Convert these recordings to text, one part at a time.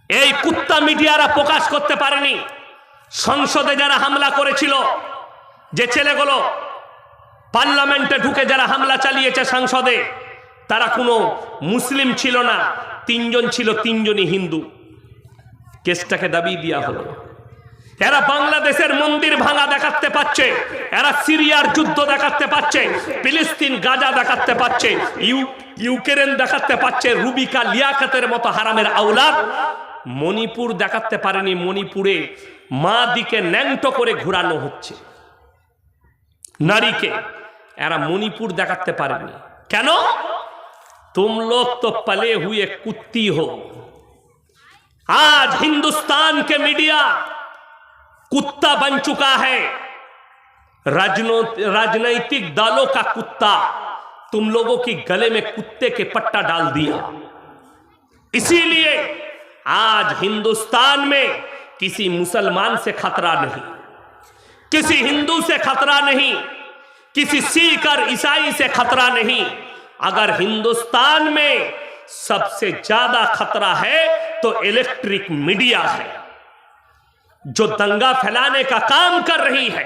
এই কুত্তা মিডিয়ারা প্রকাশ করতে পারেনি সংসদে যারা হামলা করেছিল, যে ছেলেগুলো পার্লামেন্টে ঢুকে যারা হামলা চালিয়েছে সংসদে, তারা কোনো মুসলিম ছিল না, তিনজন ছিল, তিনজনই হিন্দু। কেসটাকে দাবিয়ে দেওয়া হলো। এরা বাংলাদেশের মন্দির ভাঙা দেখাতে পাচ্ছে, এরা সিরিয়ার যুদ্ধ দেখাতে পাচ্ছে, ফিলিস্তিন গাজা দেখাতে পাচ্ছে, ইউক্রেন দেখাতে পাচ্ছে, রুবিকা লিয়াকতের মতো হারামের আওলাদ। মণিপুর দেখাতে পারেনি। মণিপুরে মা দিকে ন্যাংটো করে ঘোরানো হচ্ছে নারীকে, এরা মণিপুর দেখাতে পারেনি। কেন? तुम लोग तो पले हुए कुत्ती हो। आज हिंदुस्तान के मीडिया कुत्ता बन चुका है, राजनैतिक दलों का कुत्ता। तुम लोगों की गले में कुत्ते के पट्टा डाल दिया। इसीलिए आज हिंदुस्तान में किसी मुसलमान से खतरा नहीं, किसी हिंदू से खतरा नहीं, किसी सिख और ईसाई से खतरा नहीं। अगर हिंदुस्तान में सबसे ज्यादा खतरा है तो इलेक्ट्रिक मीडिया है, जो दंगा फैलाने का काम कर रही है।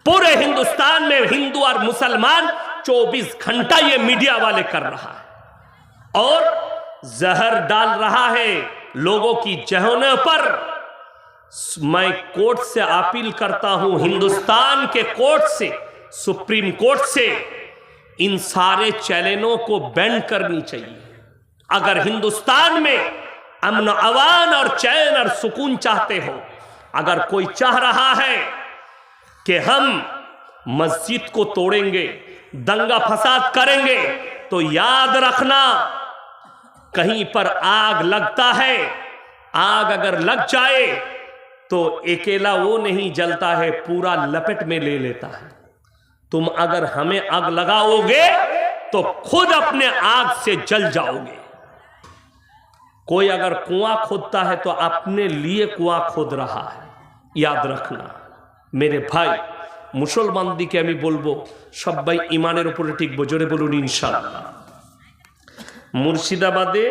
पूरे हिंदुस्तान में हिंदू और मुसलमान 24 घंटा ये मीडिया वाले कर रहा है और जहर डाल रहा है लोगों की जहनों पर। मैं कोर्ट से अपील करता हूं, हिंदुस्तान के कोर्ट से, सुप्रीम कोर्ट से, इन सारे चैनलों को बैन करनी चाहिए। अगर हिंदुस्तान में अमन अवान और चैन और सुकून चाहते हो, अगर कोई चाह रहा है कि हम मस्जिद को तोड़ेंगे, दंगा फसाद करेंगे, तो याद रखना कहीं पर आग लगता है, आग अगर लग जाए तो अकेला वो नहीं जलता है, पूरा लपेट में ले लेता है। तुम अगर हमें आग लगाओगे तो खुद अपने आग से जल जाओगे। कोई अगर कुआं खोदता है तो अपने लिए कुआं खोद रहा है, याद रखना। मेरे भाई मुसलमान दिके आमी बोलबो, सबाई ईमानेर उपरे टिकबो, जोरे बोलुन इनशाल्लाह। मुर्शिदाबादे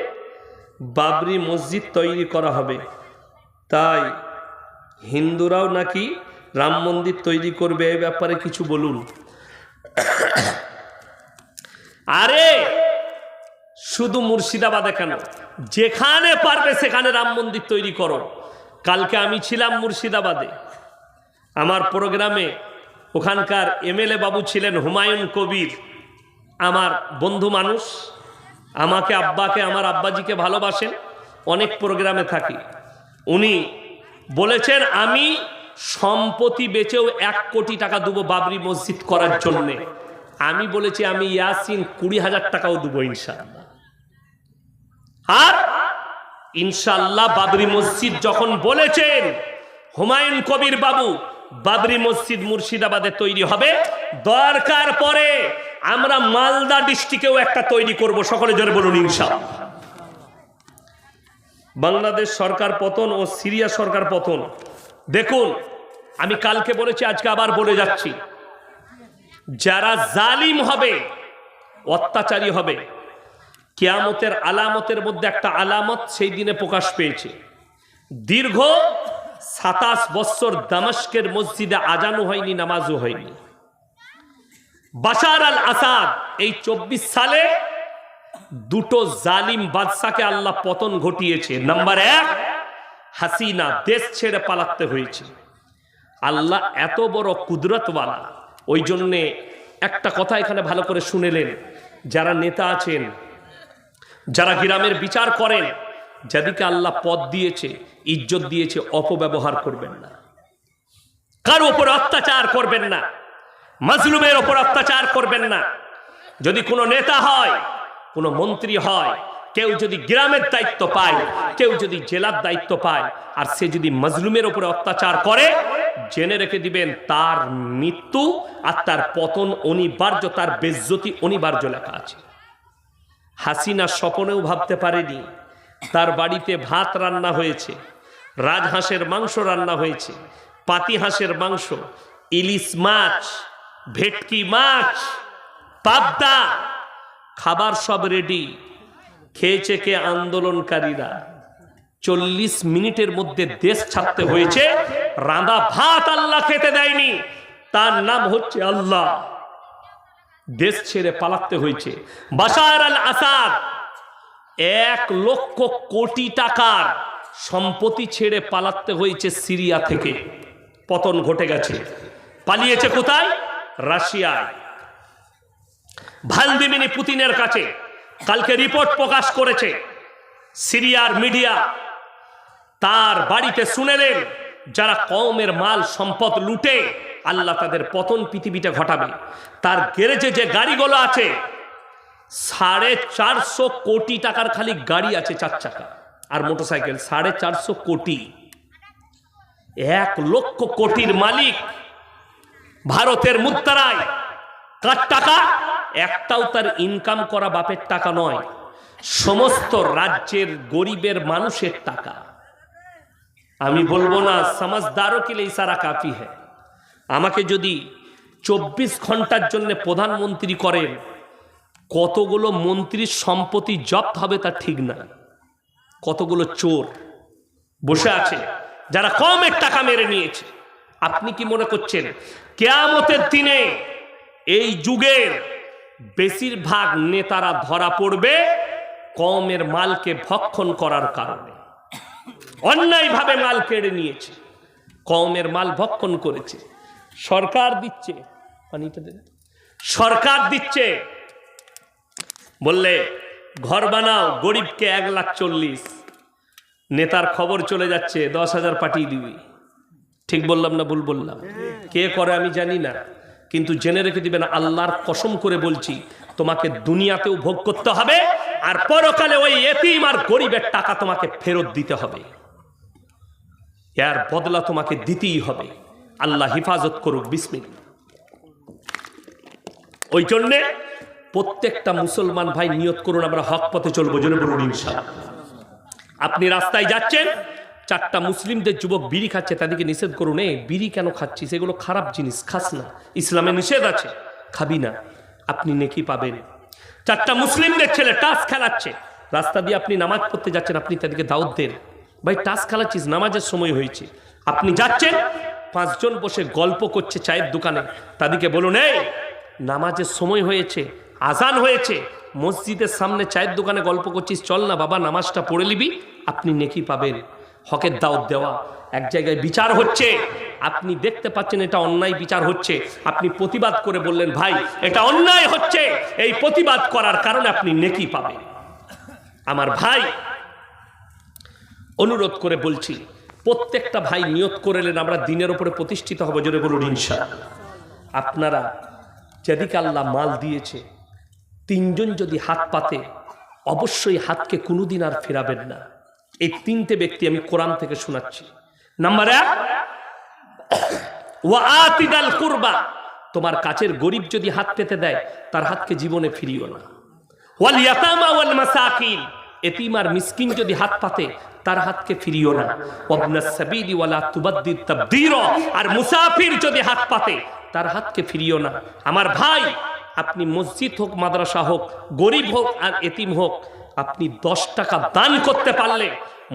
बाबरी मस्जिद तैरी करा हबे, ताई हिंदुराও नाकि राम मंदिर तैरी करबे, এই ব্যাপারে কিছু বলুন। আরে শুধু মুর্শিদাবাদে কেন, যেখানে পারবে সেখানে রাম মন্দির তৈরি করো। কালকে আমি ছিলাম মুর্শিদাবাদে, আমার প্রোগ্রামে ওখানকার এমএলএ বাবু ছিলেন হুমায়ুন কবির, আমার বন্ধু মানুষ, আমাকে আব্বাকে, আমার আব্বাজিকে ভালোবাসেন, অনেক প্রোগ্রামে থাকি। উনি বলেছেন আমি সম্পত্তি বেচেও 1 কোটি টাকা দেবো বাবরি মসজিদ করার জন্যে। আমি বলেছি আমি ইয়াসিন 20,000 টাকাও দেবো ইনশাআল্লাহ। আর ইনশাআল্লাহ বাবরি মসজিদ যখন বলেছেন হুমায়ুন কবির বাবু, বাবরি মসজিদ মুর্শিদাবাদে তৈরি হবে, দরকার পরে আমরা মালদা ডিস্ট্রিক্টেও একটা তৈরি করব। সকলে জোরে বলুন ইনশাআল্লাহ। বাংলাদেশ সরকার পতন ও সিরিয়া সরকার পতন, দেখুন আমি কালকে বলেছি, আজকে আবার বলে যাচ্ছি, যারা জালিম হবে, অত্যাচারী হবে, কিয়ামতের আলামতের মধ্যে একটা আলামত সেই দিনে প্রকাশ পেয়েছে। দীর্ঘ 27 বছর দামেস্কের মসজিদে আজানও হয়নি, নামাজও হয়নি। বাশার আল আসাদ এই 24 সালে দুটো জালিম বাদশাকে আল্লাহ পতন ঘটিয়েছে। নাম্বার 1 হাসিনা, দেশ ছেড়ে পালাতে হয়েছে। আল্লাহ এত বড় কুদরতওয়ালা, ওই জন্যে একটা কথা এখানে ভালো করে শুনেলেন, যারা নেতা আছেন, যারা গ্রামের বিচার করেন, যাদেরকে আল্লাহ পদ দিয়েছে, ইজ্জত দিয়েছে, অপব্যবহার করবেন না, কার উপর অত্যাচার করবেন না, মাজলুমের উপর অত্যাচার করবেন না। যদি কোনো নেতা হয়, কোনো মন্ত্রী হয়, কেউ যদি গ্রামের দায়িত্ব পায়, কেউ যদি জেলার দায়িত্ব পায়, আর সে যদি মাজলুমের উপরে অত্যাচার করে, জেনে রেখে দিবেন তার মৃত্যু আর তার পতন অনিবার্য, তার বেজ্জতি অনিবার্য লেখা আছে। হাসিনা স্বপ্নেও ভাবতে পারেনি তার বাড়িতে ভাত রান্না হয়েছে, রাজহাঁসের মাংস রান্না হয়েছে, পাতি হাঁসের মাংস, ইলিশ মাছ, ভেটকি মাছ, পাবদা, খাবার সব রেডি। খেয়েছে কে? আন্দোলনকারীরা। 40 মিনিটের মধ্যে দেশ ছাড়তে হয়েছে। রাঁধা ভাত আল্লাহ খেতে দেয়নি, তার নাম হচ্ছে আল্লাহ। দেশ ছেড়ে পালাতে হয়েছে। বাশার আল আসাদ 1 লক্ষ কোটি টাকার সম্পত্তি ছেড়ে পালাতে হয়েছে সিরিয়া থেকে। পতন ঘটে গেছে। পালিয়েছে কোথায়? রাশিয়ায়। ভ্লাদিমির পুতিনের কাছে কালকে রিপোর্ট প্রকাশ করেছে সিরিয়ার মিডিয়া। তার বাড়িতে শুনেলেন যারা কওমের মাল সম্পদ লুটে আল্লাহ তাদের পতন পৃথিবীতে ঘটাবে। তার গ্যারেজে যে গাড়িগুলো আছে 450 কোটি টাকার খালি গাড়ি আছে, 4 চাকা আর মোটরসাইকেল। 450 কোটি। 1 লক্ষ কোটির মালিক ভারতের মুদ্রায়। কার টাকা? একটাও তার ইনকাম করা বাপের টাকা নয়, সমস্ত রাজ্যের গরিবের মানুষের টাকা। আমি বলবো না সমাজদারও কে লিয়ে ইশারা কাফি হ্যায়। আমাকে যদি 24 ঘন্টার জন্য প্রধানমন্ত্রী করেন, কতগুলো মন্ত্রীর সম্পত্তি জব্দ হবে তা ঠিক না। কতগুলো চোর বসে আছে যারা কমের টাকা মেরে নিয়েছে। আপনি কি মনে করছেন কিয়ামতের দিনে এই যুগের বেশিরভাগ নেতারা ধরা পড়বে কমের মালকে ভক্ষণ করার কারণে? অন্যায়ভাবে মাল কেড়ে নিয়েছে, কমের মাল ভক্ষণ করেছে। সরকার দিচ্ছে, পানিটা দেন, সরকার দিচ্ছে, বললে ঘর বানাও, গরিবকে 1,40,000। নেতার খবর চলে যাচ্ছে 10,000 পাঠিয়ে দিবি। ঠিক বললাম না ভুল বললাম? কে করে আমি জানি না, কিন্তু জেনে রেখে দিবেন আল্লাহর কসম করে বলছি, তোমাকে দুনিয়াতেও ভোগ করতে হবে আর পরকালে ওই এতিম আর গরিবের টাকা তোমাকে ফেরত দিতে হবে। এর বদলা তোমাকে দিতেই হবে। আল্লাহ হেফাজত করুক। বিসমিল্লাহ। ওই জন্য প্রত্যেকটা মুসলমান ভাই নিয়ত করুন আমরা হক পথে চলবো, জন্য বলুন ইনশাআল্লাহ। আপনি রাস্তায় যাচ্ছেন, 4টা মুসলিমদের যুবক বিড়ি খাচ্ছে, তাদেরকে নিষেধ করুন, এই বিড়ি কেন খাচ্ছিস, এগুলো খারাপ জিনিস, খাস না, ইসলামে নিষেধ আছে, খাবি না, আপনি নেকি পাবেন। 4টা মুসলিমদের ছেলে টাস খেলাচ্ছে, রাস্তা দিয়ে আপনি নামাজ পড়তে যাচ্ছেন, আপনি তাদেরকে দাওয়াত দেন, ভাই টাস খেলাচ্ছিস, নামাজের সময় হয়েছে। আপনি যাচ্ছেন, 5 জন বসে গল্প করছে চায়ের দোকানে, তাদেরকে বলুন এই নামাজের সময় হয়েছে, আজান হয়েছে, মসজিদের সামনে চায়ের দোকানে গল্প করছিস, চল না বাবা নামাজটা পড়ে নিবি, আপনি নেকি পাবেন। হকের দাওয়াত দেওয়া। এক জায়গায় বিচার হচ্ছে, আপনি দেখতে পাচ্ছেন এটা অন্যায় বিচার হচ্ছে, আপনি প্রতিবাদ করে বললেন ভাই এটা অন্যায় হচ্ছে, এই প্রতিবাদ করার কারণে আপনি নেকি পাবেন। আমার ভাই অনুরোধ করে বলছি, প্রত্যেকটা ভাই নিয়ত করলেন আমরা দিনের উপরে প্রতিষ্ঠিত হব, জোরে বলুন ইনশাআল্লাহ। আপনারা যেদিকে আল্লাহ মাল দিয়েছে, 3 জন যদি হাত পাতে, অবশ্যই হাতকে কোনোদিন আর ফেরাবেন না। এই 3টে ব্যক্তি আমি কোরআন থেকে শোনাচ্ছি। নাম্বার 1, ওয়া আতিদাল কুরবা, তোমার কাছের গরিব যদি হাত পেতে দেয় তার হাতকে জীবনে ফিরিও না। ওয়াল ইয়াতামা ওয়াল মাসাকিন, এতিম আর মিসকিন যদি হাত পাতে তার হাতকে ফিরিও না। ওয়াবনাস সাবিলি ওয়ালা তুবাদ্দির তাবদীরা, আর মুসাফির যদি হাত পাতে তার হাতকে ফিরিও না। আমার ভাই, আপনি মসজিদ হোক, মাদ্রাসা হোক, গরিব হোক আর এতিম হোক, আপনি 10 টাকা দান করতে পারলে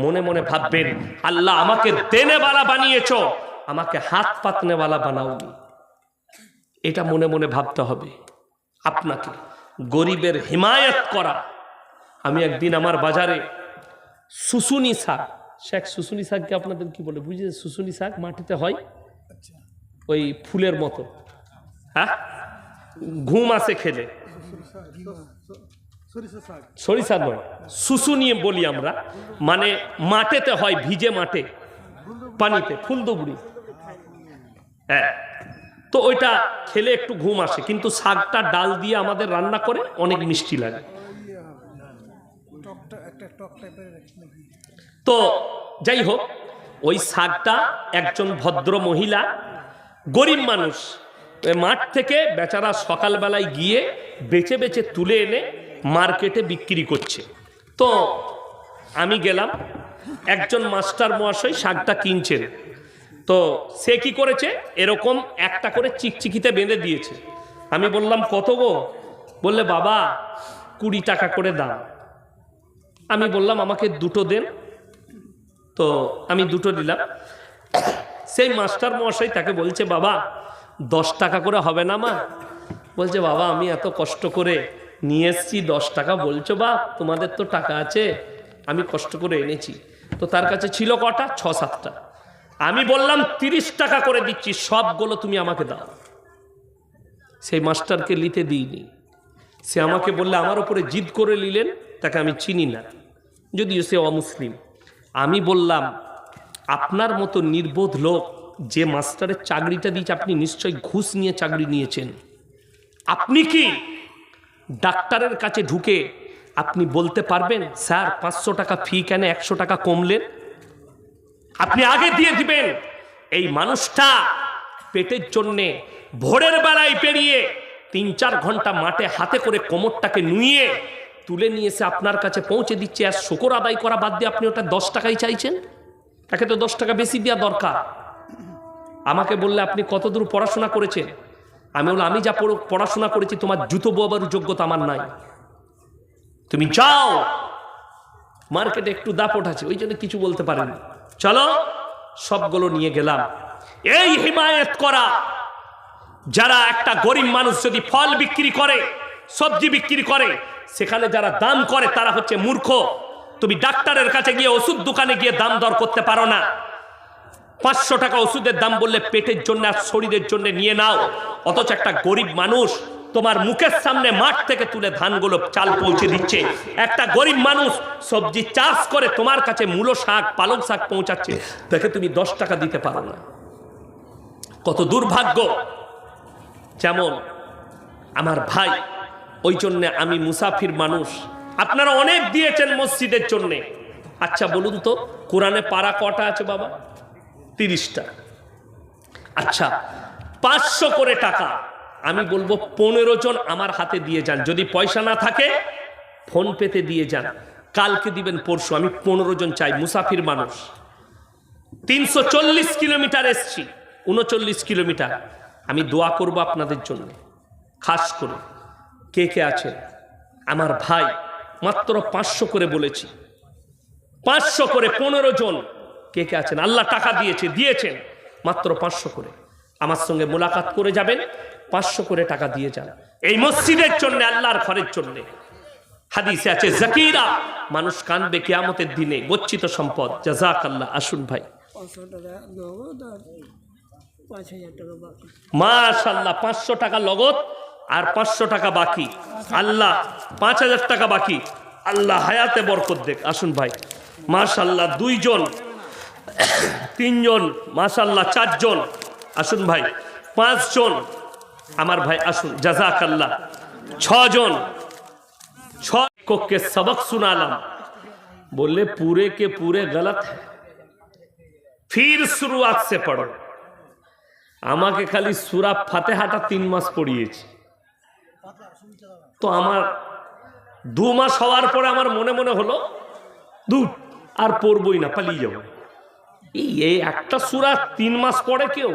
মনে মনে ভাববেন আল্লাহ আমাকে দেনেওয়ালা বানিয়েছো, আমাকে হাত পাতনেওয়ালা বানাওনি। এটা মনে মনে ভাবতে হবে আপনাকে, গরিবের হিমায়ত করা। আমি একদিন আমার বাজারে শুশুনি শাক, শেখ শুশুনি শাককে আপনাদের কি বলে বুঝে? শুশুনি শাক মাটিতে হয়, ওই ফুলের মতো, হ্যাঁ, ঘুম আসে খেলে, সরিষা নয়, শুশুনি বলি আমরা, মানে মাটিতে হয়, ভিজে মাঠে, পানিতে, ফুলদুবড়ি। হ্যাঁ, তো ওইটা খেলে একটু ঘুম আসে, কিন্তু শাকটা ডাল দিয়ে আমাদের রান্না করে অনেক মিষ্টি লাগে। তো যাই হোক, ওই শাকটা একজন ভদ্র মহিলা, গরিব মানুষ, মাঠ থেকে বেচারা সকালবেলায় গিয়ে বেচে বেচে তুলে এনে মার্কেটে বিক্রি করছে। তো আমি গেলাম, একজন মাস্টার মহাশয় শাকটা কিনছেন। তো সে কি করেছে, এরকম একটা করে চিকচিকিতে বেঁধে দিয়েছে। আমি বললাম কত গো? বললে বাবা 20 টাকা করে দাম। আমি বললাম আমাকে 2টো দেন। তো আমি দুটো নিলাম। সেই মাস্টার মশাই তাকে বলছে, বাবা 10 টাকা করে হবে না মা? বলছে, বাবা আমি এত কষ্ট করে নিয়ে এসছি, 10 টাকা বলছো বাপ? তোমাদের তো টাকা আছে, আমি কষ্ট করে এনেছি। তো তার কাছে ছিল কটা? 6-7টা। আমি বললাম 30 টাকা করে দিচ্ছি, সবগুলো তুমি আমাকে দাও। সেই মাস্টারকে নিতে দিইনি। সে আমাকে বললে, আমার উপরে জিদ করে নিলেন, তাকে আমি চিনি না, যদিও সে অমুসলিম। আমি বললাম, আপনার মতো নির্বোধ লোক যে মাস্টারের চাকরিটা দিয়েছে, আপনি নিশ্চয়ই ঘুষ নিয়ে চাকরি নিয়েছেন। আপনি কি ডাক্তারের কাছে ঢুকে আপনি বলতে পারবেন, স্যার 500 টাকা ফি কেন 100 টাকা কমলেন? আপনি আগে দিয়ে দিবেন। এই মানুষটা পেটের জন্যে ভোরের বেলায় পেরিয়ে 3-4 ঘন্টা মাঠে হাতে করে কোমরটাকে নুয়ে তুলে নিয়ে এসে আপনার কাছে পৌঁছে দিচ্ছে, আর শুকর আদায় করা বাদ দিয়ে আপনি ওটা 10 টাকাই চাইছেন? তাকে তো 10 টাকা বেশি দেওয়া দরকার। আমাকে বললে, আপনি কতদূর পড়াশোনা করেছেন? আমি বললাম, আমি যা পড়াশোনা করেছি তোমার জুতো বোয়াবার যোগ্যতা আমার নাই। তুমি যাও, মার্কেটে একটু দাপট আছে, ওই জন্য কিছু বলতে পারেনি। চলো, সবগুলো নিয়ে গেলাম। এই হিমায়ত করা, যারা একটা গরিব মানুষ যদি ফল বিক্রি করে, সবজি বিক্রি করে, সেখানে যারা দাম করে তারা হচ্ছে মূর্খ। তুমি ডাক্তারের কাছে গিয়ে, ওষুধ দোকানে গিয়ে দাম দর করতে পারো না। 500 টাকা ওষুধের দাম বললে পেটের জন্য আর শরীরের জন্য নিয়ে নাও, অথচ একটা গরিব মানুষ তোমার মুখের সামনে মাঠ থেকে তুলে ধানগুলো চাল পৌঁছে দিচ্ছে। একটা গরিব মানুষ সবজি চাষ করে তোমার কাছে মূলো শাক, পালং শাক পৌঁছাচ্ছে, দেখে তুমি 10 টাকা দিতে পারো না। কত দুর্ভাগ্য। যেমন আমার ভাই, ওই জন্যে আমি মুসাফির মানুষ। আপনারা অনেক দিয়েছেন মসজিদের জন্যে। আচ্ছা বলুন তো, কোরআনে পারা কটা আছে বাবা? 30টা। আচ্ছা, 500 করে টাকা আমি বলবো 15 জন আমার হাতে দিয়ে যান। যদি পয়সা না থাকে ফোন পেতে দিয়ে যান, কালকে দিবেন পরশু। আমি 15 জন চাই, মুসাফির মানুষ। 340 কিলোমিটার এসছি, 39 কিলোমিটার। আমি দোয়া করব আপনাদের জন্য, খাস করে। কে কে আছে? আমার ভাই মাত্র 500 করে বলেছি, 500 করে 15 জন। কে কে আছেন? আল্লাহ টাকা দিয়েছেন মাত্র 500 করে। আমার সঙ্গে মোলাকাত করে যাবেন, 500 করে টাকা দিয়ে যান এই মসজিদের জন্য, আল্লাহর ঘরের জন্য। হাদিসে আছে, জাকিরা, মানুষ কাঁদবে কিয়ামতের দিনে, গচ্ছিত সম্পদ। জাযাকাল্লাহ। আসুন ভাই। মাশাআল্লাহ, 500 টাকা লগত আর 500 টাকা বাকি। আল্লাহ 5000 টাকা বাকি। আল্লাহ হায়াতে বরকত দেখ। আসুন ভাই। মাশাআল্লাহ, 2 জন, 3 জন, মাশাআল্লাহ 4 জন। আসুন ভাই। 5 জন আমার ভাই, আসুন। জাযাকাল্লাহ। 6 জন। 6 को के सबक सुनालाम, बोले पूरे के पूरे गलत है, फिर शुरुआत से पढ़ो। আমাকে খালি সূরা ফাতিহাটা 3 মাস পড়িয়েছি। তো আমার 2 মাস হওয়ার পরে আমার মনে মনে হলো, দুধ আর পড়বই না, পালিয়ে যাবো। এই একটা সূরা 3 মাস পড়ে কেউ?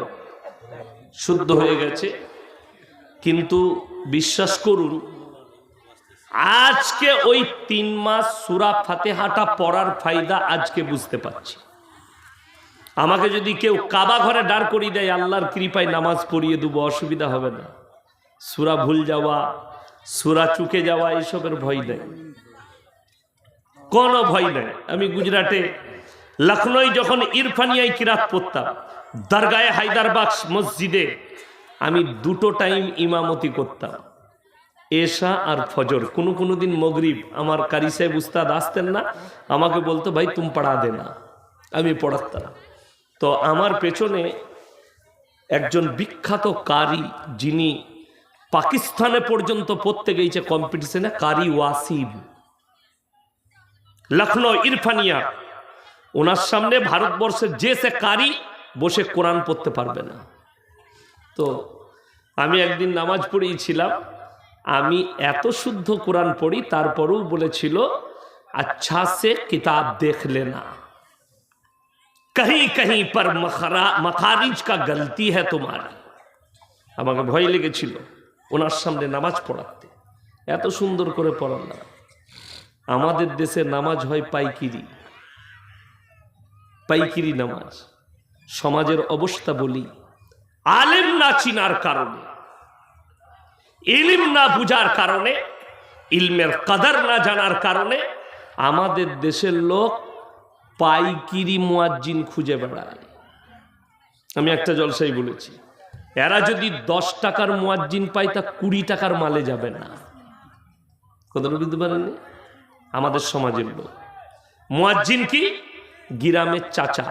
শুদ্ধ হয়ে গেছে। কিন্তু বিশ্বাস করুন, আজকে ওই 3 মাস সূরা ফাতিহাটা পড়ার ফায়দা আজকে বুঝতে পারছি। আমাকে যদি কেউ কাবা ঘরে দাঁড় করিয়ে দেয়, আল্লাহর কৃপায় নামাজ পড়িয়ে দেবো, অসুবিধা হবে না। সূরা ভুল যাওয়া, সূরা চুকে যাওয়া, এইসবের ভয় নেই, কোনো ভয় নেই। আমি গুজরাটে লখনৌ যখন ইরফানিয়ায় কিরাত পড়তাম, দরগায়ে হায়দারবাগ মসজিদে আমি 2টো টাইম ইমামতি করতাম, এশা আর ফজর। কোনো দিন মগরিব। আমার কারি সাহেব উস্তাদ আসতেন না, আমাকে বলতো, ভাই তুম পড়া দেনা, আমি পড়াতাম। তো আমার পেছনে একজন বিখ্যাত কারি, যিনি পাকিস্তানে পর্যন্ত পড়তে গিয়েছে কম্পিটিশনে, কারি ওয়াসিম, লখনৌ ইরফানিয়া। ওনার সামনে ভারতবর্ষের যে সে কারি বসে কোরআন পড়তে পারবে না। তো আমি একদিন নামাজ পড়িয়েছিলাম, আমি এত শুদ্ধ কোরআন পড়ি, তারপরেও বলেছিল, আচ্ছা সে কিতাব দেখ লেনা, कहीं कहीं पर मखारिज का गलती है तुम्हारी। আমাকে ভয় লেগেছিল ওনার সামনে নামাজ পড়াতে, এত সুন্দর করে পড়ালাম। আমাদের দেশে নামাজ হয় পাইকিরি, পাইকিরি নামাজ। সমাজের অবস্থা বলি, আলেম না চিনার কারণে, ইলম না বুঝার কারণে, ইলমের কদর না জানার কারণে আমাদের দেশের লোক পাইকিরি মুয়াজ্জিন খুঁজে বেড়ায়। আমি একটা জলসাই বলেছি, এরা যদি 10 টাকার মুয়াজ্জিন পায় তা 20 টাকার মালে যাবে না। কথাটা বুঝতে পারেননি? আমাদের সমাজের লোক মুয়াজ্জিন কি গ্রামের চাচা,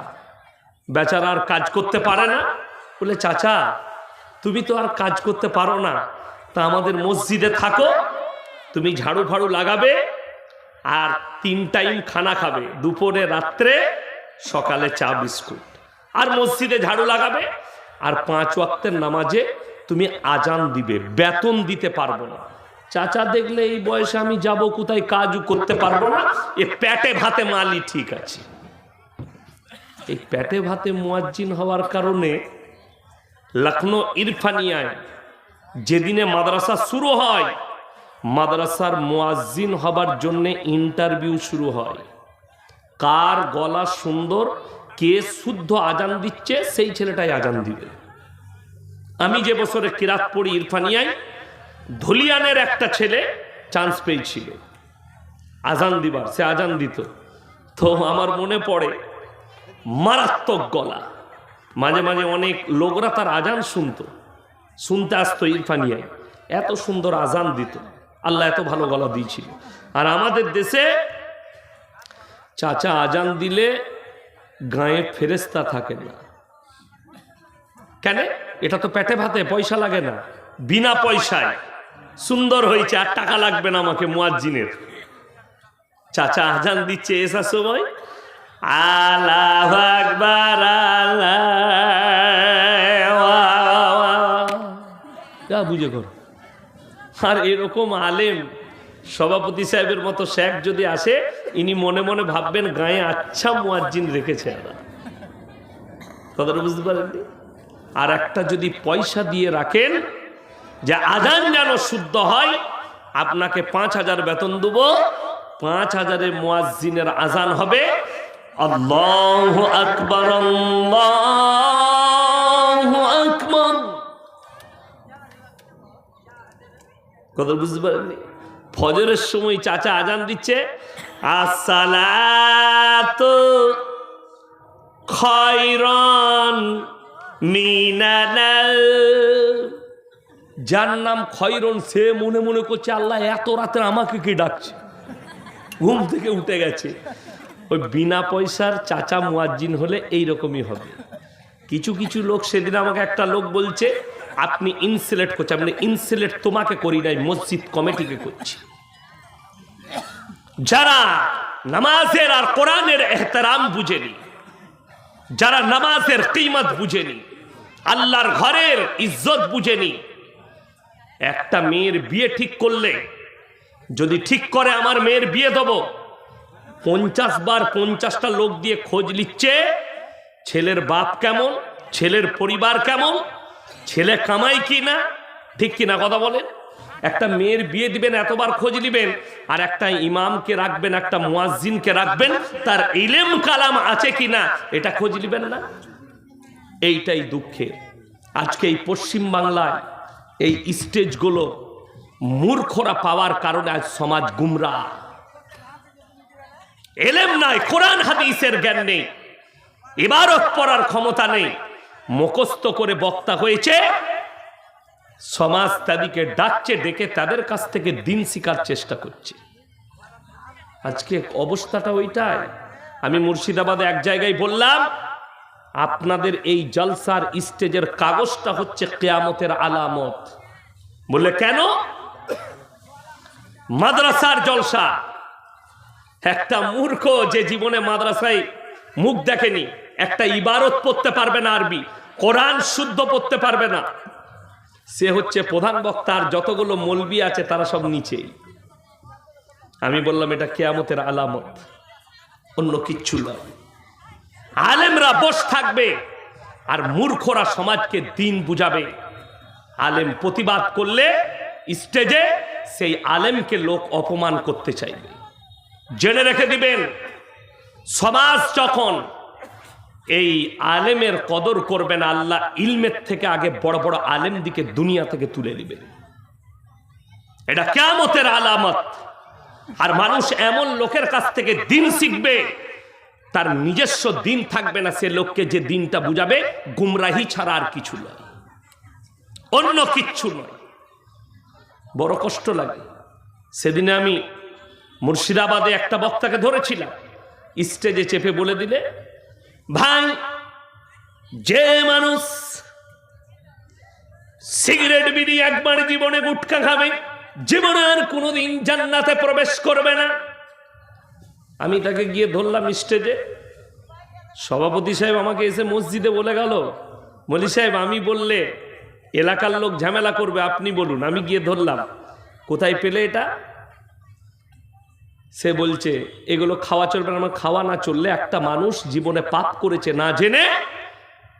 বেচারা আর কাজ করতে পারে না, বলে চাচা তুমি তো আর কাজ করতে পারো না, তা আমাদের মসজিদে থাকো, তুমি ঝাড়ু ফাড়ু লাগাবে আর 3 টাইম খানা খাবে, দুপুরে, রাত্রে, সকালে চা বিস্কুট, আর মসজিদে ঝাড়ু লাগাবে আর 5 ওয়াক্তের নামাজে তুমি আজান দিবে, বেতন দিতে পারবো না। চাচা দেখলে এই বয়সে আমি যাব কোথায়, কাজও করতে পারবো না, এ পেটে ভাতে মালি ঠিক আছে। এই পেটে ভাতে মুয়াজ্জিন হওয়ার কারণে লখনৌ ইরফানিয়ায় যেদিনে মাদ্রাসা শুরু হয়, মাদ্রাসার মুয়াজ্জিন হবার জন্য ইন্টারভিউ শুরু হয়। কার গলা সুন্দর, কে শুদ্ধ আজান দিচ্ছে, সেই ছেলেটাই আজান দিবে। আমি যে বছরে কিরাত পড়ি ইরফানিয়ায়, ধুলিয়ানের একটা ছেলে চান্স পেয়েছিল আজান দিবার, সে আজান দিত। তো আমার মনে পড়ে মারাত্মক গলা, মাঝে মাঝে অনেক লোকরা তার আজান শুনতে আসতো ইরফানিয়ায়, এত সুন্দর আজান দিত, আল্লাহ এত ভালো গলা দিয়েছিল। আর আমাদের দেশে চাচা আজান দিলে গায়ে ফেরেস্তা থাকে না। কেন? এটা তো পেটে ভাতে, পয়সা লাগে না, বিনা পয়সায় সুন্দর হয়েছে, আর টাকা লাগবে না আমাকে মুয়াজ্জিনের। চাচা আজান দিচ্ছে এসার সময়, আল্লাহু আকবার, আল্লাহ বুঝে করো। আর এরকম আলেম সভাপতি সাহেবের মতো শেখ যদি আসে, ইনি মনে মনে ভাববেন গায়ে আচ্ছা মুয়াজ্জিন রেখেছে। কথাটা বুঝতে পারেননি? আর একটা যদি পয়সা দিয়ে রাখেন যে আজান যেন শুদ্ধ হয়, আপনাকে 5000 বেতন দেব, 5000-এ মুয়াজ্জিনের আজান হবে আল্লাহু আকবার, আল্লাহু আকবার। কথা বুঝতে পারেননি? ফজরের সময় চাচা আজান দিচ্ছে, আসসালাতু খায়রান মিনাল, যার নাম খয়রন, সে মনে মনে করছে আল্লাহ এত রাতে আমাকে কি ডাকছে, ঘুম থেকে উঠে গেছে। ওই বিনা পয়সার চাচা মুয়াজ্জিন হলে এইরকমই হবে। কিছু কিছু লোক, সেদিন আমাকে একটা লোক বলছে আপনি ইনসুলেট করছেন। আপনি ইনসুলেট তোমাকে করি নাই, মসজিদ কমিটিকে করছি। যারা নামাজের আর কোরআনের এহতেরাম বুঝেনি, যারা নামাজের কিমত বুঝেনি, আল্লাহর ঘরের ইজ্জত বুঝেনি, একটা মেয়ের বিয়ে ঠিক করলে, যদি ঠিক করে আমার মেয়ের বিয়ে দেবো, 50 বার 50টা লোক দিয়ে খোঁজ নিচ্ছে ছেলের বাপ কেমন, ছেলের পরিবার কেমন, ছেলে কামাই কি না, ঠিক কিনা কথা বলেন। একটা মেয়ের বিয়ে দিবেন, এতবার খোঁজ নিবেন, আর একটা ইমামকে রাখবেন, একটা মুয়াজ্জিনকে রাখবেন, তার ইলম কালাম আছে কিনা এটা খোঁজ নিবেন না। এইটাই দুঃখের। আজকে এই পশ্চিম বাংলায় এই স্টেজগুলো মূর্খরা পাওয়ার কারণে আজ সমাজ গুমরাহ। ইলম নাই, কোরআন হাদিসের জ্ঞান নেই, ইবারত পড়ার ক্ষমতা নেই, মুখস্থ করে বক্তা হয়েছে, সমাজ তাদেরকে ডাকছে, ডেকে তাদের কাছ থেকে দিন শিকার চেষ্টা করছে। আজকে অবস্থাটা ওইটাই। আমি মুর্শিদাবাদে এক জায়গায় বললাম, আপনাদের এই জলসার স্টেজের কাগজটা হচ্ছে কিয়ামতের আলামত। বললে কেন? মাদ্রাসার জলসা। একটা মূর্খ যে জীবনে মাদ্রাসায় মুখ দেখেনি, একটা ইবারত পড়তে পারবে না, আরবি কোরআন শুদ্ধ পড়তে পারবে না, সে হচ্ছে প্রধান বক্তা, আর যতগুলো মৌলবি আছে তারা সব নিচেই। আমি বললাম এটা কিয়ামতের আলামত, অন্য কিচ্ছু নয়। আলেমরা বস থাকবে আর মূর্খরা সমাজকে দিন বুঝাবে। আলেম প্রতিবাদ করলে স্টেজে সেই আলেমকে লোক অপমান করতে চাইবে। জেনে রেখে দিবেন, সমাজ যখন এই আলেমের কদর করবেন, আল্লাহ ইলমের থেকে আগে বড় বড় আলেম দিকে দুনিয়া থেকে তুলে নেবেন। এটা কিয়ামতের আলামত। আর মানুষ এমন লোকের কাছ থেকে দিন শিখবে, তার নিজস্ব দিন থাকবে না। সে লোককে যে দিনটা বুঝাবে গুমরাহি ছাড়া আর কিছু নয়, অন্য কিচ্ছু নয়। বড় কষ্ট লাগে। সেদিনে আমি মুর্শিদাবাদে একটা বক্তাকে ধরেছিলাম, স্টেজে চেপে বলে দিলে, ভাই, যে মানুষ সিগারেট বিড়ি একবার জীবনে গুটখা খাবে, জীবনে আর কোনোদিন জান্নাতে প্রবেশ করবে না। আমি তাকে গিয়ে ধরলাম স্টেজে। সভাপতি সাহেব আমাকে এসে মসজিদে বলে গেল, মৌলী সাহেব আমি বললে এলাকার লোক ঝামেলা করবে, আপনি বলুন। আমি গিয়ে ধরলাম, কোথায় পেলে এটা? সে বলছে এগুলো খাওয়া চলবে না। আমার খাওয়া না চললে, একটা মানুষ জীবনে পাপ করেছে না জেনে,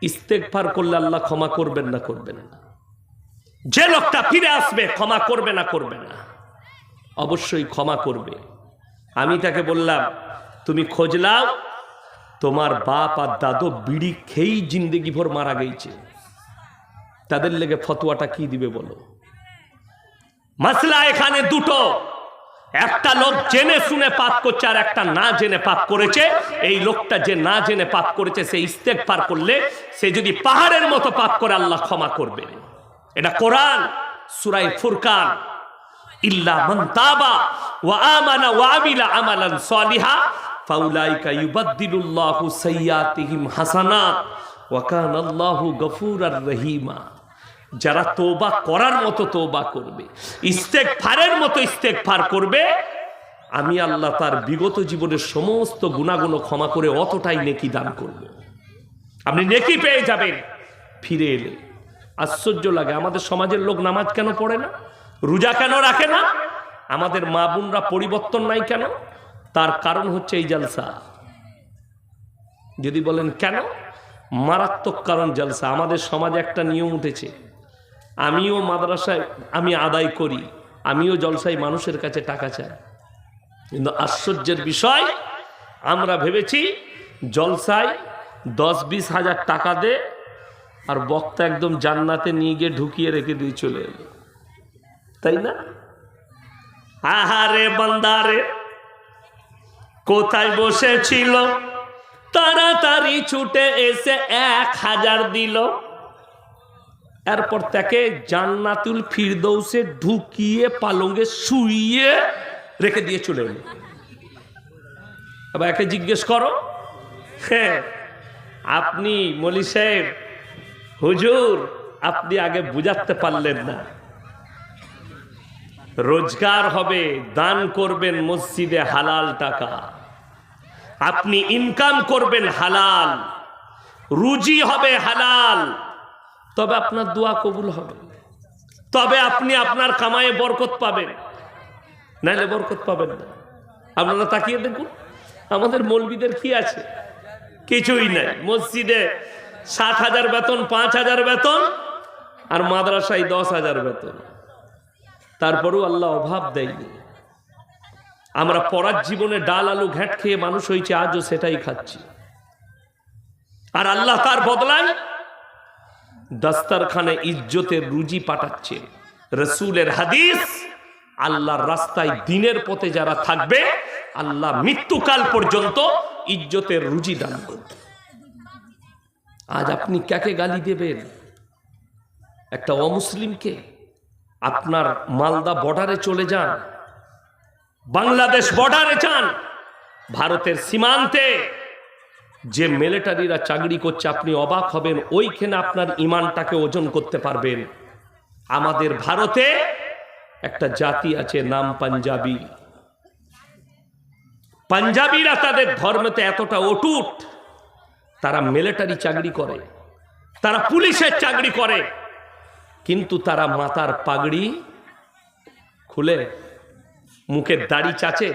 ইস্তেগফার করলে আল্লাহ ক্ষমা করবেন না? করবেন না। যে লোকটা ফিরে আসবে ক্ষমা করবে না? করবে না, অবশ্যই ক্ষমা করবে। আমি তাকে বললাম, তুমি খোঁজ লাও, তোমার বাপ আর দাদু বিড়ি খেয়েই জিন্দেগি ভর মারা গেছে, তাদের লেগে ফতোয়াটা কি দিবে বলো? মাসলা এখানে দুটো, একটা লোক জেনে শুনে পাপ করছে, আর একটা না জেনে পাপ করেছে। এই লোকটা যে না জেনে পাপ করেছে, সে ইস্তেগফার করলে, সে যদি পাহাড়ের মতো পাপ করে, আল্লাহ ক্ষমা করবে। এটা কোরআন, সূরা ফুরকান। ইল্লা মান তাবা ওয়া আমানা ওয়া আমিলা আমালান সালিহা ফাউলাইকা ইউবাদদিলুল্লাহু সাইয়্যাতিহিম হাসানাত ওয়া কানাল্লাহু গফুরার রহিমা। যারা তওবা করার মতো তওবা করবে, ইস্তেগফারের মতো ইস্তেগফার করবে, আমি আল্লাহ তার বিগত জীবনের সমস্ত গুনাহগুলো ক্ষমা করে অতটাই নেকি দান করব। আপনি নেকি পেয়ে যাবেন ফিরে এলে। আশ্চর্য লাগে, আমাদের সমাজের লোক নামাজ কেন পড়ে না, রোজা কেন রাখে না, আমাদের মা বোনরা পরিবর্তন নাই কেন? তার কারণ হচ্ছে এই জলসা। যদি বলেন কেন, মারাত্মক কারণ জলসা। আমাদের সমাজে একটা নিয়ম উঠেছে, আমিও মাদ্রাসায় আমি আদায় করি, আমিও জলসায় মানুষের কাছে টাকা চাই। কিন্তু আশ্চর্যের বিষয়, আমরা ভেবেছি জলসায় 10-20 হাজার টাকা দে, আর বক্তা একদম জান্নাতে নিয়ে গিয়ে ঢুকিয়ে রেখে দিয়ে চলে এলো, তাই না? আহারে বান্দারে, কোথায় বসেছিল, তাড়াতাড়ি ছুটে এসে 1000 দিল। এরপর তাকে জান্নাতুল ফিরদৌসে ঢুকিয়ে পালঙ্গে শুইয়ে রেখে দিয়ে চলে এলো। আবার একে জিজ্ঞেস করো, হ্যাঁ আপনি মৌলী সাহেব, হুজুর আপনি আগে বুঝাতে পারলেন না। রোজগার হবে, দান করবেন মসজিদে হালাল টাকা, আপনি ইনকাম করবেন হালাল, রুজি হবে হালাল, তবে আপনার দোয়া কবুল হবে, তবে আপনি আপনার কামায়ে বরকত পাবেন, নাহলে বরকত পাবেন না। আপনারা তাকিয়ে দেখুন, আমাদের মৌলবীদের কি আছে? কিছুই নাই। মসজিদে 7,000 বেতন, 5,000 বেতন, আর মাদ্রাসায় 10,000 বেতন। তারপরেও আল্লাহ অভাব দেয়নি। আমরা পড়ার জীবনে ডাল আলু ঘ্যাট খেয়ে মানুষ হয়েছে, আজও সেটাই খাচ্ছি। আর আল্লাহ তার বদলায় দস্তরখানে ইজ্জতের রুজি পাঠাচ্ছে। রাসূলের হাদিস, আল্লাহর রাস্তায় দিনের পথে যারা থাকবে, আল্লাহ মৃত্যুকাল পর্যন্ত ইজ্জতের রুজি দান করবে। আজ আপনি কাকে গালি দেবেন? একটা অমুসলিমকে? আপনার মালদা বর্ডারে চলে যান, বাংলাদেশ বর্ডারে যান, ভারতের সীমান্তে যে মিলিটারিরা চাকরি করছে, আপনি অবাক হবেন। ওইখানে আপনার ইমানটাকে ওজন করতে পারবেন। আমাদের ভারতে একটা জাতি আছে, নাম পাঞ্জাবি। পাঞ্জাবিরা তাদের ধর্মেতে এতটা অটুট, তারা মিলিটারি চাকরি করে, তারা পুলিশের চাকরি করে, কিন্তু তারা মাথার পাগড়ি খুলে মুখের দাড়ি চাচে।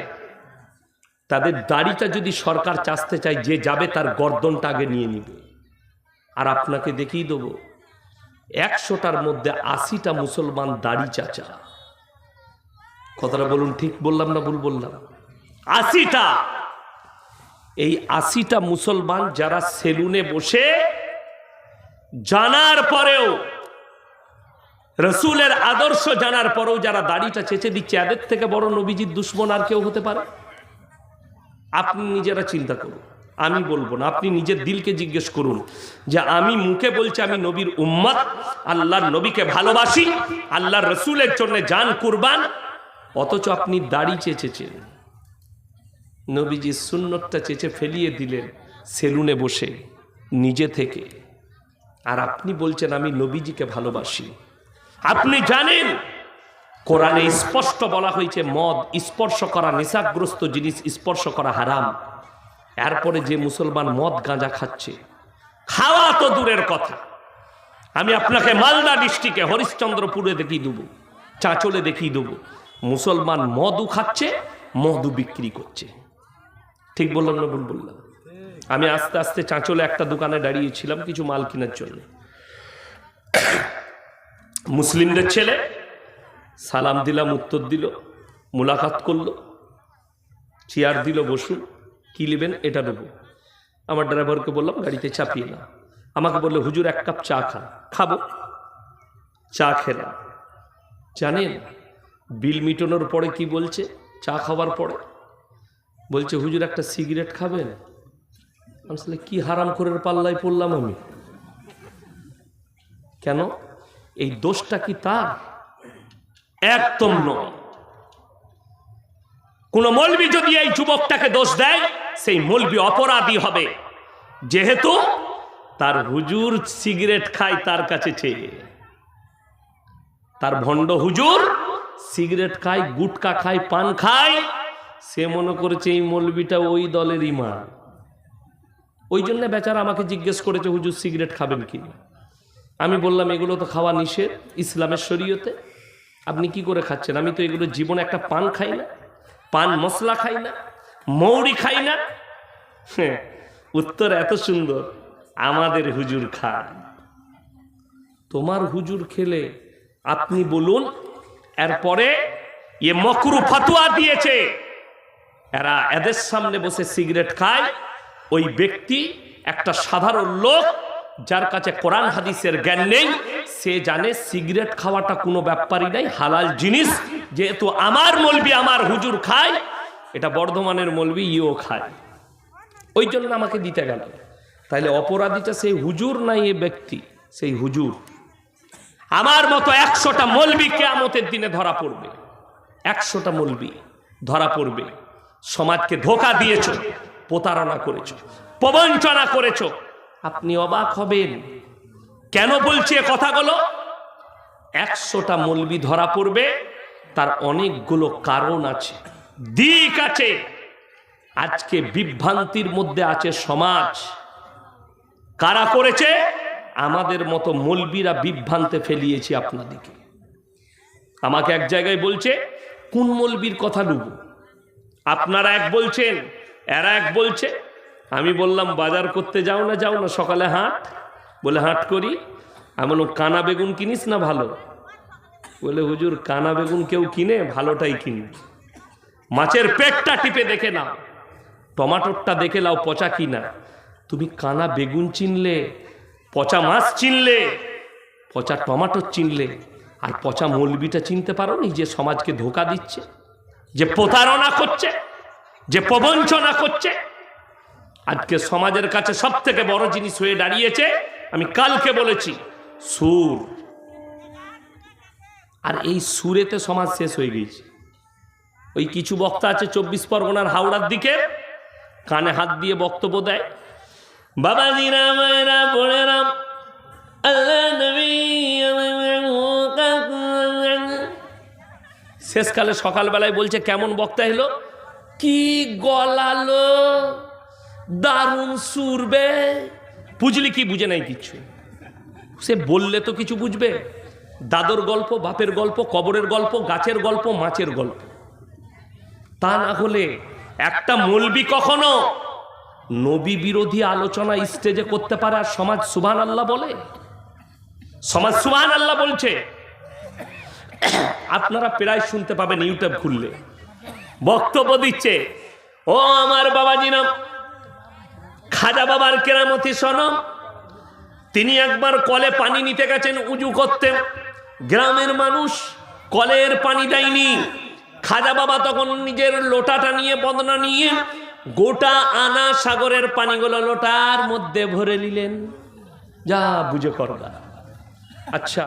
তাদের দাড়িটা যদি সরকার চাচতে চায়, যে যাবে তার গর্দনটা আগে নিয়ে নিবে। আর আপনাকে দেখিয়ে দেবো, 100টার মধ্যে 80টা মুসলমান দাড়ি চাচা। কথাটা বলুন, ঠিক বললাম না ভুল বললাম? 80টা। এই 80টা মুসলমান যারা সেলুনে বসে জানার পরেও, রসুলের আদর্শ জানার পরেও যারা দাড়িটা চেঁচে দিচ্ছে, এদের থেকে বড় নবীজির দুশ্মন আর কেউ হতে পারে? আপনি নিজেরা চিন্তা করুন, আমি বলবো না, আপনি নিজের দিলকে জিজ্ঞেস করুন যে আমি মুখে বলছি আমি নবীর উম্মত, আল্লাহর নবীকে ভালোবাসি, আল্লাহর রসুলের জন্য জান কুরবান, অথচ আপনি দাড়ি চেঁচেছেন, নবীজির সুন্নতটা চেঁচে ফেলিয়ে দিলেন সেলুনে বসে নিজে থেকে। আর আপনি বলছেন আমি নবীজিকে ভালোবাসি। আপনি জানেন কোরআনে স্পষ্ট বলা হয়েছে মদ স্পর্শ করা, নেশাগ্রস্ত জিনিস স্পর্শ করা হারাম। এরপরে যে মুসলমান মদ গাঁজা খাচ্ছে, খাওয়া তো দূরের কথা, আমি আপনাকে মালদা ডিস্ট্রিক্টে হরিশ্চন্দ্রপুরে দেখিয়ে দেবো, চাঁচলে দেখিয়ে দেবো, মুসলমান মদও খাচ্ছে, মদও বিক্রি করছে। ঠিক বললাম না ভুল বললাম? আমি আস্তে আস্তে চাঁচলে একটা দোকানে দাঁড়িয়েছিলাম কিছু মাল কেনার জন্য। মুসলিমদের ছেলে, সালাম দিলাম, উত্তর দিল, মুলাকাত করলো, চেয়ার দিল, বসুন, কি নেবেন? এটা নেবো। আমার ড্রাইভারকে বললাম গাড়িতে চাপিয়ে না। আমাকে বললো হুজুর 1 কাপ চা খান। খাবো, চা খেলাম। জানেন বিল মিটানোর পরে কি বলছে? চা খাওয়ার পরে বলছে হুজুর একটা সিগারেট খাবেন? আসলে কি হারাম করে পাল্লায় পড়লাম আমি? কেন? এই দোষটা কি তার? একদম নয়। কোন মৌলবি যদি এই যুবকটাকে দোষ দেয়, সেই মৌলবি অপরাধী হবে, যেহেতু তার হুজুর সিগারেট খায় তার কাছে চেয়ে। তার ভণ্ড হুজুর সিগারেট খায়, গুটকা খায়, পান খায়, সে মনে করেছে এই মৌলবিটা ওই দলের ইমাম। ওই জন্য বেচারা আমাকে জিজ্ঞেস করেছে হুজুর সিগারেট খাবেন কি? আমি বললাম এগুলো তো খাওয়া নিষেধ ইসলামের শরীয়তে, আপনি কি করে খাচ্ছেন? আমি তো এগুলো জীবনে একটা পান খাই না, পান মশলা খাই না, মৌরি খাই না। উত্তর এত সুন্দর, আমাদের হুজুর খায়। তোমার হুজুর খেলে আপনি বলুন। এরপরে এ মকরু ফতোয়া দিয়েছে, এরা এদের সামনে বসে সিগারেট খায়। ওই ব্যক্তি একটা সাধারণ লোক, যার কাছে কোরআন হাদিসের জ্ঞান নেই, সে জানে সিগারেট খাওয়াটা কোনো ব্যাপারই নাই, হালাল জিনিস। যেহেতু আমার মৌলবি, আমার হুজুর খায়, এটা বর্ধমানের মৌলবি ইও খায়, ওই জন্য আমাকে দিতে গেল। তাইলে অপরাধীটা সেই হুজুর নাই, এ ব্যক্তি সেই হুজুর। আমার মতো 100টা মৌলবি কিয়ামতের দিনে ধরা পড়বে, 100টা মৌলবি ধরা পড়বে। সমাজকে ধোঁকা দিয়েছ, প্রতারণা করেছ, প্রবঞ্চনা করেছ। আপনি অবাক হবেন। কেন বলছি এ কথাগুলো? 100টা মৌলবি ধরা পড়বে, তার অনেকগুলো কারণ আছে, দিক আছে। আজকে বিভ্রান্তির মধ্যে আছে সমাজ। কারা করেছে? আমাদের মতো মৌলবিরা বিভ্রান্তে ফেলিয়েছি আপনাদেরকে। আমাকে এক জায়গায় বলছে কোন মৌলবির কথা নেব? আপনারা এক বলছেন, এরা এক বলছে। আমি বললাম বাজার করতে যাও না, যাও না, সকালে হাট। বলে হাট করি। আমি বললাম কানা বেগুন কিনিস না ভালো? বলে হুজুর কানা বেগুন কেউ কিনে? ভালোটাই কিনি। মাছের পেটটা টিপে দেখে নাও, টমাটোরটা দেখে নাও পচা কিনা। তুমি কানা বেগুন চিনলে, পচা মাছ চিনলে, পচা টমাটো চিনলে, আর পচা মৌলবিটা চিনতে পারো নি? যে সমাজকে ধোঁকা দিচ্ছে, যে প্রতারণা করছে, যে প্রবঞ্চনা করছে। আজকে সমাজের কাছে সব থেকে বড় জিনিস হয়ে দাঁড়িয়েছে, আমি কালকে বলেছি, সুর। আর এই সুরেতে সমাজ শেষ হয়ে গেছে। ওই কিছু বক্তা আছে 24 পরগনার হাওড়ার দিকে, কানে হাত দিয়ে বক্তব্য দেয়, বাবাজি রামেরা বলে রাম আল্লাহ নবী। শেষকালে সকালবেলায় বলছে কেমন বক্তা এলো, কি গলালো, দারুণ সুরবে। বুঝলি কি? বুঝে নাই কিছু। সে বললে তো কিছু বুঝবে। দাদর গল্প, বাপের গল্প, কবরের গল্প, গাছের গল্প, মাছের গল্প। তা না হলে একটা মৌলবি কখনো নবী বিরোধী আলোচনা স্টেজে করতে পারে আর সমাজ সুবহানাল্লাহ বলে? সমাজ সুবহানাল্লাহ বলছে। আপনারা প্রায় শুনতে পাবেন ইউটিউব খুললে, বক্তব্য দিচ্ছে, ও আমার বাবাজি নাম খাজা বাবার কেরামতি শোনো। তিনি একবার কলে পানি নিতে গেছেন উজু করতে, গ্রামের মানুষ কলের পানি দেয়নি। খাজা বাবা তখন নিজের লোটাটা নিয়ে, বদনা নিয়ে গোটা আনা সাগরের পানিগুলো লোটার মধ্যে ভরে নিলেন। যা বুঝে করবা। আচ্ছা,